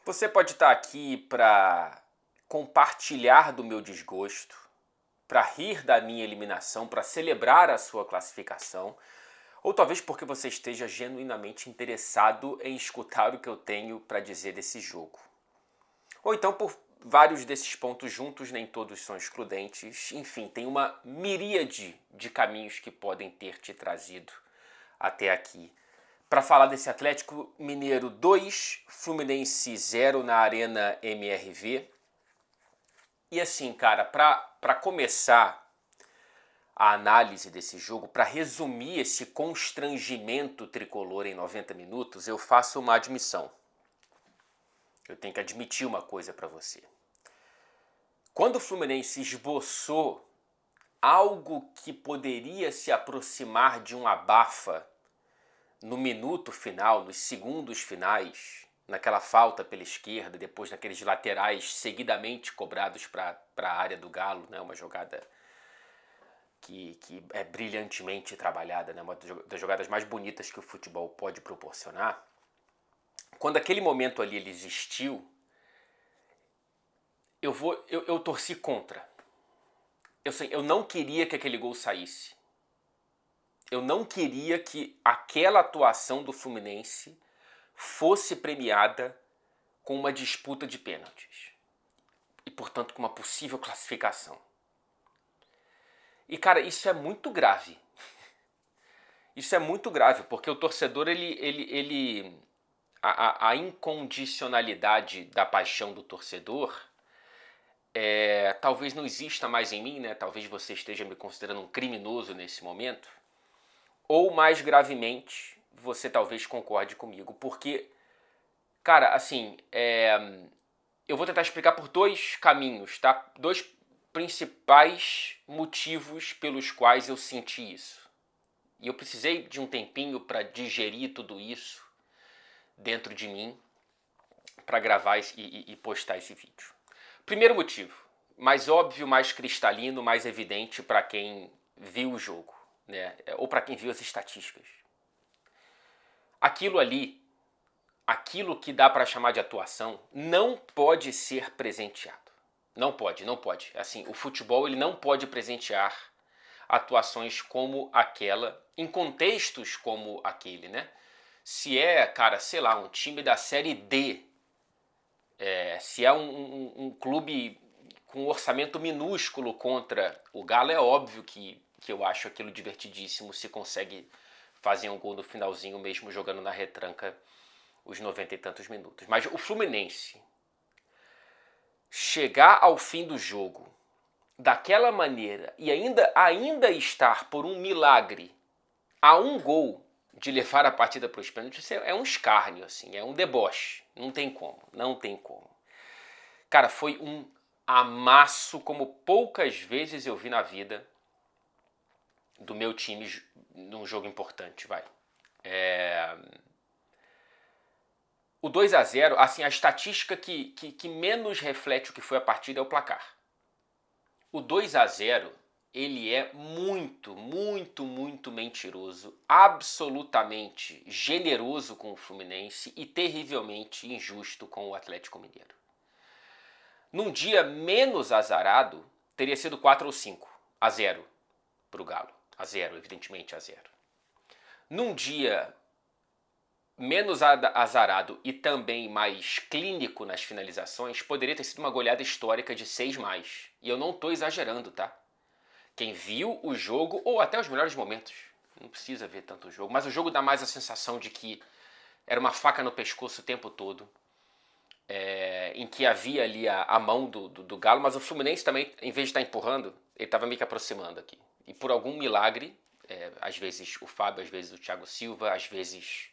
Você pode estar aqui para compartilhar do meu desgosto, para rir da minha eliminação, para celebrar a sua classificação, ou talvez porque você esteja genuinamente interessado em escutar o que eu tenho para dizer desse jogo. Ou então por vários desses pontos juntos, nem todos são excludentes. Enfim, tem uma miríade de caminhos que podem ter te trazido até aqui para falar desse Atlético Mineiro 2, Fluminense 0 na Arena MRV. E assim, cara, para começar a análise desse jogo, para resumir esse constrangimento tricolor em 90 minutos, eu faço uma admissão. Eu tenho que admitir uma coisa para você. Quando o Fluminense esboçou algo que poderia se aproximar de um abafa no minuto final, nos segundos finais, naquela falta pela esquerda, depois naqueles laterais seguidamente cobrados para a área do Galo, né? Uma jogada que é brilhantemente trabalhada, né? Uma das jogadas mais bonitas que o futebol pode proporcionar. Quando aquele momento ali ele existiu, eu torci contra. Eu não queria que aquele gol saísse. Eu não queria que aquela atuação do Fluminense fosse premiada com uma disputa de pênaltis. E, portanto, com uma possível classificação. E, cara, isso é muito grave. Isso é muito grave, porque o torcedor, a incondicionalidade da paixão do torcedor talvez não exista mais em mim, né? Talvez você esteja me considerando um criminoso nesse momento. Ou, mais gravemente, você talvez concorde comigo, porque, cara, assim, eu vou tentar explicar por dois caminhos, tá? Dois principais motivos pelos quais eu senti isso. E eu precisei de um tempinho para digerir tudo isso dentro de mim, para gravar e postar esse vídeo. Primeiro motivo, mais óbvio, mais cristalino, mais evidente para quem viu o jogo, né? Ou para quem viu as estatísticas. Aquilo ali, aquilo que dá para chamar de atuação, não pode ser presenteado. Não pode. Assim, o futebol ele não pode presentear atuações como aquela, em contextos como aquele, né? Se é, cara, sei lá, um time da Série D, se é um clube com um orçamento minúsculo contra o Galo, é óbvio que eu acho aquilo divertidíssimo se consegue fazer um gol no finalzinho mesmo jogando na retranca os 90 e tantos minutos. Mas o Fluminense chegar ao fim do jogo daquela maneira e ainda estar por um milagre a um gol de levar a partida para os pênaltis é um escárnio, assim, é um deboche. Não tem como. Cara, foi um amasso como poucas vezes eu vi na vida do meu time num jogo importante, vai. O 2-0, assim, a estatística que menos reflete o que foi a partida é o placar. O 2-0, ele é muito mentiroso, absolutamente generoso com o Fluminense e terrivelmente injusto com o Atlético Mineiro. Num dia menos azarado, teria sido 4 ou 5-0 para o Galo. Evidentemente a 0. Num dia menos azarado e também mais clínico nas finalizações, poderia ter sido uma goleada histórica de 6+. E eu não estou exagerando, tá? Quem viu o jogo, ou até os melhores momentos, não precisa ver tanto o jogo, mas o jogo dá mais a sensação de que era uma faca no pescoço o tempo todo, em que havia ali a mão do Galo, mas o Fluminense também, em vez de estar empurrando, ele estava meio que aproximando aqui. E por algum milagre, às vezes o Fábio, às vezes o Thiago Silva, às vezes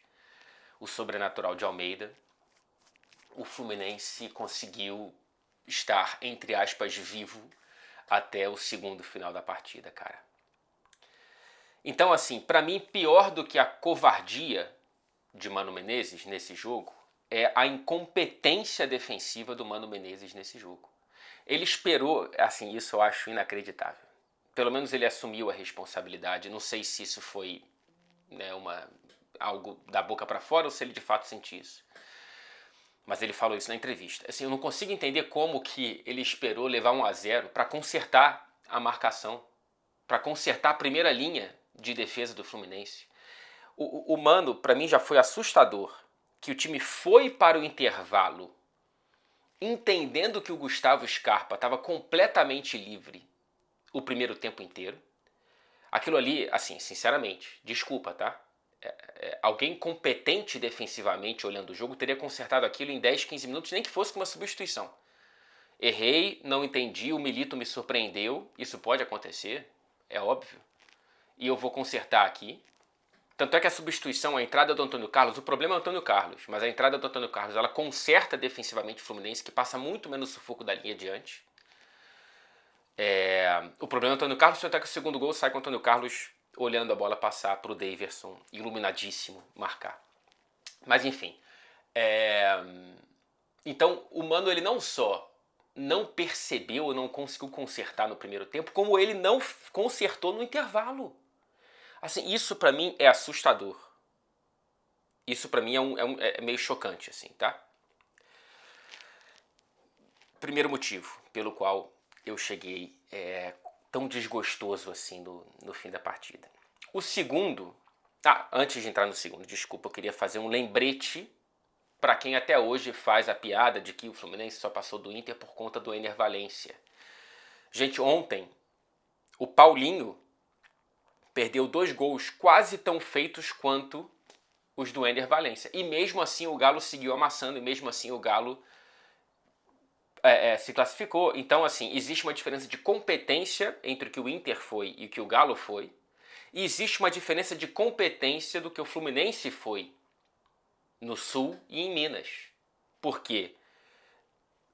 o sobrenatural de Almeida, o Fluminense conseguiu estar, entre aspas, vivo até o segundo final da partida, cara. Então, assim, pra mim, pior do que a covardia de Mano Menezes nesse jogo é a incompetência defensiva do Mano Menezes nesse jogo. Ele esperou, assim, isso eu acho inacreditável. Pelo menos ele assumiu a responsabilidade. Não sei se isso foi, né, algo da boca para fora ou se ele de fato sentiu isso. Mas ele falou isso na entrevista. Assim, eu não consigo entender como que ele esperou levar 1-0 para consertar a marcação, para consertar a primeira linha de defesa do Fluminense. O Mano, para mim, já foi assustador que o time foi para o intervalo entendendo que o Gustavo Scarpa estava completamente livre o primeiro tempo inteiro. Aquilo ali, assim, sinceramente, desculpa, tá? Alguém competente defensivamente olhando o jogo teria consertado aquilo em 10, 15 minutos, nem que fosse com uma substituição. Errei, não entendi, o Milito me surpreendeu, isso pode acontecer, é óbvio. E eu vou consertar aqui. Tanto é que a substituição, a entrada do Antônio Carlos, o problema é o Antônio Carlos, mas a entrada do Antônio Carlos, ela conserta defensivamente o Fluminense, que passa muito menos sufoco da linha adiante. O problema é o Antônio Carlos, tanto é que o segundo gol sai com o Antônio Carlos olhando a bola passar para o Daverson, iluminadíssimo, marcar. Mas enfim, então o Mano, ele não só não percebeu ou não conseguiu consertar no primeiro tempo, como ele não consertou no intervalo. Assim, isso pra mim é assustador. Isso pra mim é meio chocante, assim, tá? Primeiro motivo pelo qual eu cheguei tão desgostoso assim no fim da partida. O segundo... antes de entrar no segundo, desculpa, eu queria fazer um lembrete para quem até hoje faz a piada de que o Fluminense só passou do Inter por conta do Ener Valencia. Gente, ontem o Paulinho perdeu 2 gols quase tão feitos quanto os do Ener Valencia. E mesmo assim o Galo seguiu amassando, e mesmo assim o Galo se classificou. Então, assim, existe uma diferença de competência entre o que o Inter foi e o que o Galo foi. E existe uma diferença de competência do que o Fluminense foi no Sul e em Minas. Por quê?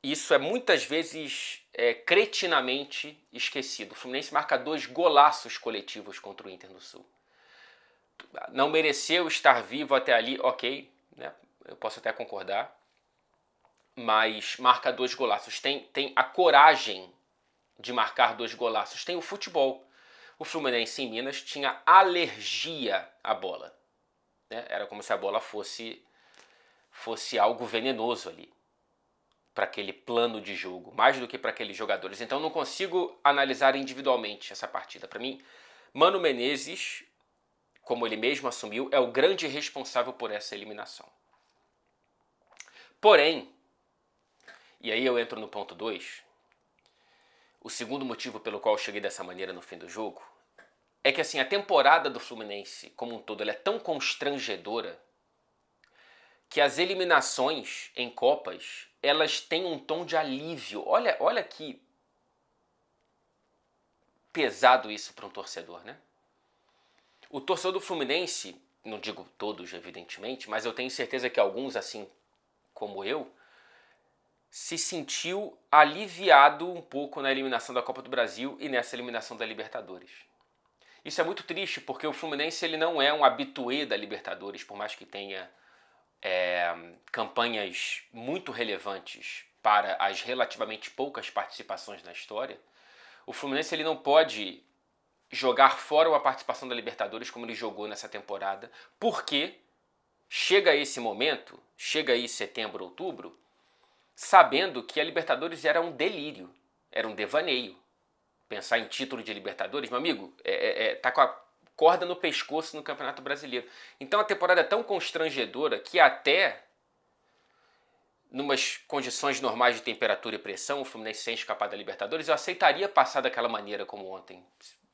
Isso é muitas vezes cretinamente esquecido. O Fluminense marca 2 golaços coletivos contra o Inter no Sul. Não mereceu estar vivo até ali, ok, né? Eu posso até concordar. Mas marca 2 golaços. Tem a coragem de marcar 2 golaços. Tem o futebol. O Fluminense em Minas tinha alergia à bola, né? Era como se a bola fosse algo venenoso ali para aquele plano de jogo, mais do que para aqueles jogadores. Então não consigo analisar individualmente essa partida. Para mim, Mano Menezes, como ele mesmo assumiu, é o grande responsável por essa eliminação. Porém, e aí eu entro no ponto 2, o segundo motivo pelo qual eu cheguei dessa maneira no fim do jogo, é que assim, a temporada do Fluminense como um todo ela é tão constrangedora que as eliminações em Copas, elas têm um tom de alívio. Olha que pesado isso para um torcedor, né? O torcedor do Fluminense, não digo todos evidentemente, mas eu tenho certeza que alguns, assim como eu, se sentiu aliviado um pouco na eliminação da Copa do Brasil e nessa eliminação da Libertadores. Isso é muito triste porque o Fluminense ele não é um habitué da Libertadores, por mais que tenha campanhas muito relevantes para as relativamente poucas participações na história. O Fluminense ele não pode jogar fora uma participação da Libertadores como ele jogou nessa temporada, porque chega esse momento, chega aí setembro, outubro, sabendo que a Libertadores era um delírio, era um devaneio. Pensar em título de Libertadores, meu amigo, tá com a corda no pescoço no Campeonato Brasileiro. Então a temporada é tão constrangedora que até numas condições normais de temperatura e pressão, o Fluminense sem escapar da Libertadores, eu aceitaria passar daquela maneira como ontem.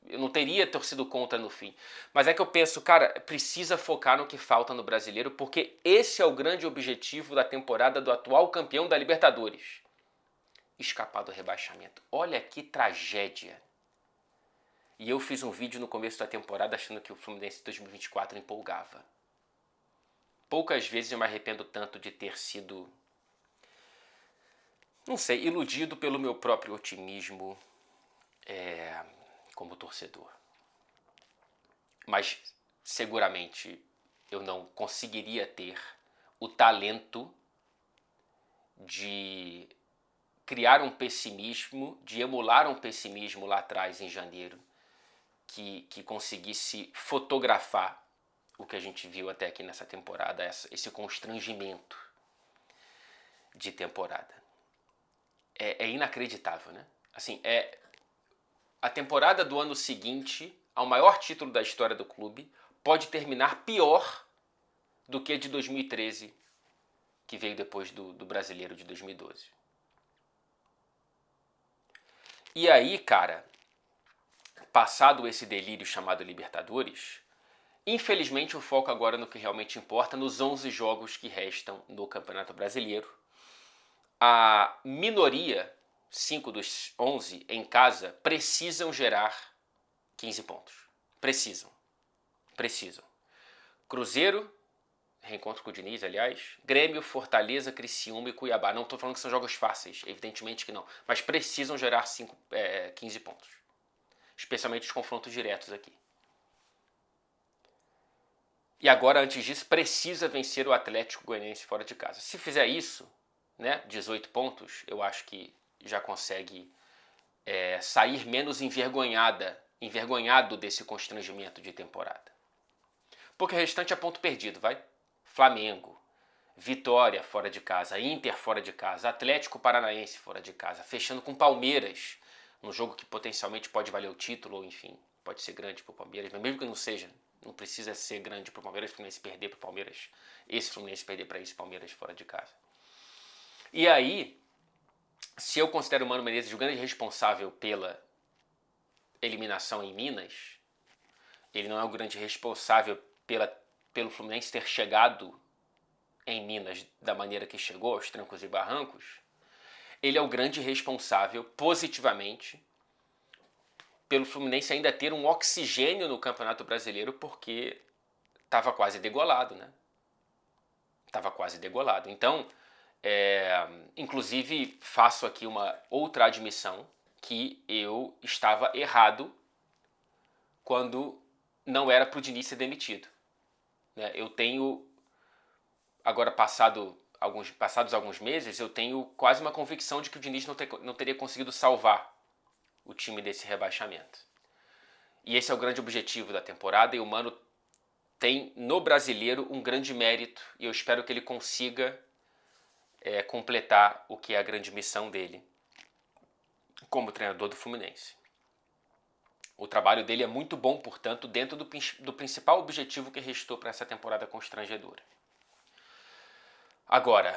Eu não teria torcido contra no fim. Mas é que eu penso, cara, precisa focar no que falta no Brasileiro, porque esse é o grande objetivo da temporada do atual campeão da Libertadores. Escapar do rebaixamento. Olha que tragédia. E eu fiz um vídeo no começo da temporada achando que o Fluminense 2024 empolgava. Poucas vezes eu me arrependo tanto de ter sido, não sei, iludido pelo meu próprio otimismo como torcedor. Mas seguramente eu não conseguiria ter o talento de criar um pessimismo, de emular um pessimismo lá atrás em janeiro, que conseguisse fotografar o que a gente viu até aqui nessa temporada, esse constrangimento. de temporada. É inacreditável, né? Assim, a temporada do ano seguinte ao maior título da história do clube pode terminar pior do que a de 2013, que veio depois do Brasileiro de 2012. E aí, cara, passado esse delírio chamado Libertadores, infelizmente o foco agora no que realmente importa, nos 11 jogos que restam no Campeonato Brasileiro. A minoria, 5 dos 11 em casa, precisam gerar 15 pontos. Precisam. Cruzeiro, reencontro com o Diniz, aliás, Grêmio, Fortaleza, Criciúma e Cuiabá. Não estou falando que são jogos fáceis, evidentemente que não, mas precisam gerar 15 pontos. Especialmente os confrontos diretos aqui. E agora, antes disso, precisa vencer o Atlético Goianiense fora de casa. Se fizer isso, né, 18 pontos, eu acho que já consegue sair menos envergonhado desse constrangimento de temporada. Porque o restante é ponto perdido, vai? Flamengo, Vitória fora de casa, Inter fora de casa, Atlético Paranaense fora de casa, fechando com Palmeiras, num jogo que potencialmente pode valer o título, ou enfim, pode ser grande para o Palmeiras, mas mesmo que não seja, não precisa ser grande para o Palmeiras, Fluminense perder para o Palmeiras, esse Fluminense perder para esse Palmeiras fora de casa. E aí, se eu considero o Mano Menezes o grande responsável pela eliminação em Minas, ele não é o grande responsável pelo Fluminense ter chegado em Minas da maneira que chegou, aos trancos e barrancos, ele é o grande responsável, positivamente, pelo Fluminense ainda ter um oxigênio no Campeonato Brasileiro, porque estava quase degolado, né? Estava quase degolado. Então, inclusive, faço aqui uma outra admissão, que eu estava errado quando não era para o Diniz ser demitido. Eu tenho, agora passados alguns meses, eu tenho quase uma convicção de que o Diniz não teria conseguido salvar o time desse rebaixamento. E esse é o grande objetivo da temporada, e o Mano tem no Brasileiro um grande mérito, e eu espero que ele consiga completar o que é a grande missão dele como treinador do Fluminense. O trabalho dele é muito bom, portanto, dentro do principal objetivo que restou para essa temporada constrangedora. Agora,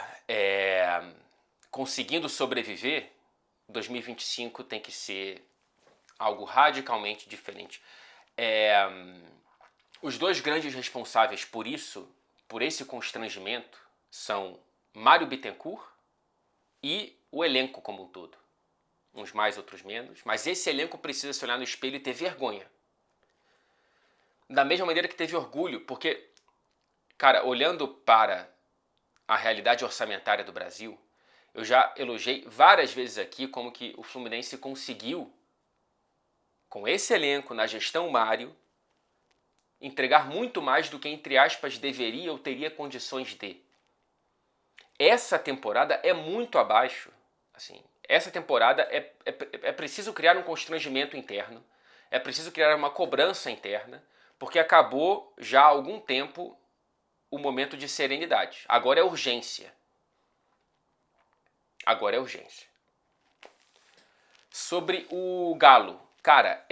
conseguindo sobreviver, 2025 tem que ser algo radicalmente diferente. Os dois grandes responsáveis por isso, por esse constrangimento, são Mário Bittencourt e o elenco como um todo. Uns mais, outros menos, mas esse elenco precisa se olhar no espelho e ter vergonha. Da mesma maneira que teve orgulho, porque, cara, olhando para a realidade orçamentária do Brasil, eu já elogiei várias vezes aqui como que o Fluminense conseguiu, com esse elenco, na gestão Mário, entregar muito mais do que, entre aspas, deveria ou teria condições de. Essa temporada é muito abaixo, assim. Essa temporada é preciso criar um constrangimento interno, é preciso criar uma cobrança interna, porque acabou já há algum tempo o momento de serenidade. Agora é urgência. Sobre o Galo, cara,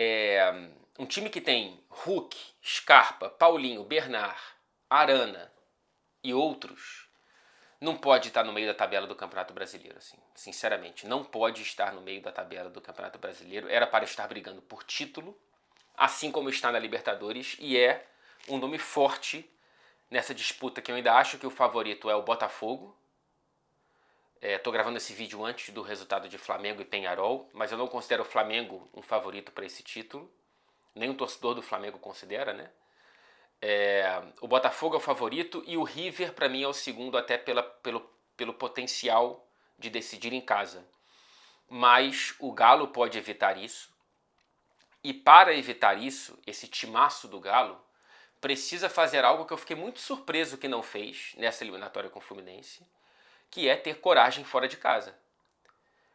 um time que tem Hulk, Scarpa, Paulinho, Bernard, Arana e outros, não pode estar no meio da tabela do Campeonato Brasileiro, assim, sinceramente. Não pode estar no meio da tabela do Campeonato Brasileiro. Era para estar brigando por título, assim como está na Libertadores, e é um nome forte nessa disputa, que eu ainda acho que o favorito é o Botafogo. Estou gravando esse vídeo antes do resultado de Flamengo e Peñarol, mas eu não considero o Flamengo um favorito para esse título. Nem o torcedor do Flamengo considera, né? O Botafogo é o favorito e o River, para mim, é o segundo, até pelo potencial de decidir em casa. Mas o Galo pode evitar isso. E para evitar isso, esse timaço do Galo precisa fazer algo que eu fiquei muito surpreso que não fez nessa eliminatória com o Fluminense, que é ter coragem fora de casa.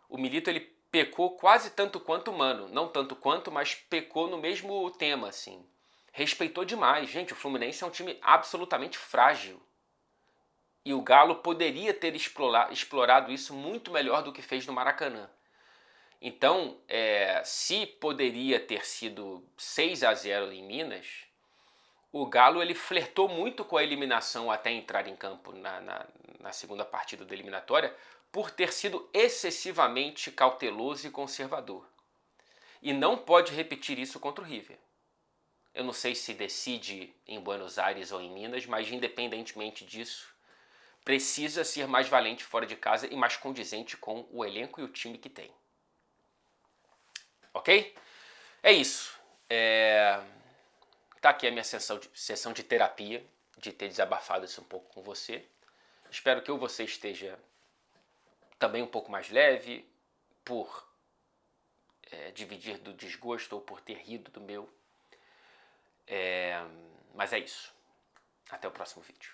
O Milito, ele pecou quase tanto quanto o Mano. Não tanto quanto, mas pecou no mesmo tema, assim. Respeitou demais. Gente, o Fluminense é um time absolutamente frágil. E o Galo poderia ter explorado isso muito melhor do que fez no Maracanã. Então, se poderia ter sido 6-0 em Minas, o Galo ele flertou muito com a eliminação até entrar em campo na segunda partida da eliminatória, por ter sido excessivamente cauteloso e conservador. E não pode repetir isso contra o River. Eu não sei se decide em Buenos Aires ou em Minas, mas independentemente disso, precisa ser mais valente fora de casa e mais condizente com o elenco e o time que tem. Ok? É isso. Tá aqui a minha sessão de terapia, de ter desabafado isso um pouco com você. Espero que você esteja também um pouco mais leve por dividir do desgosto ou por ter rido do meu. Mas é isso. Até o próximo vídeo.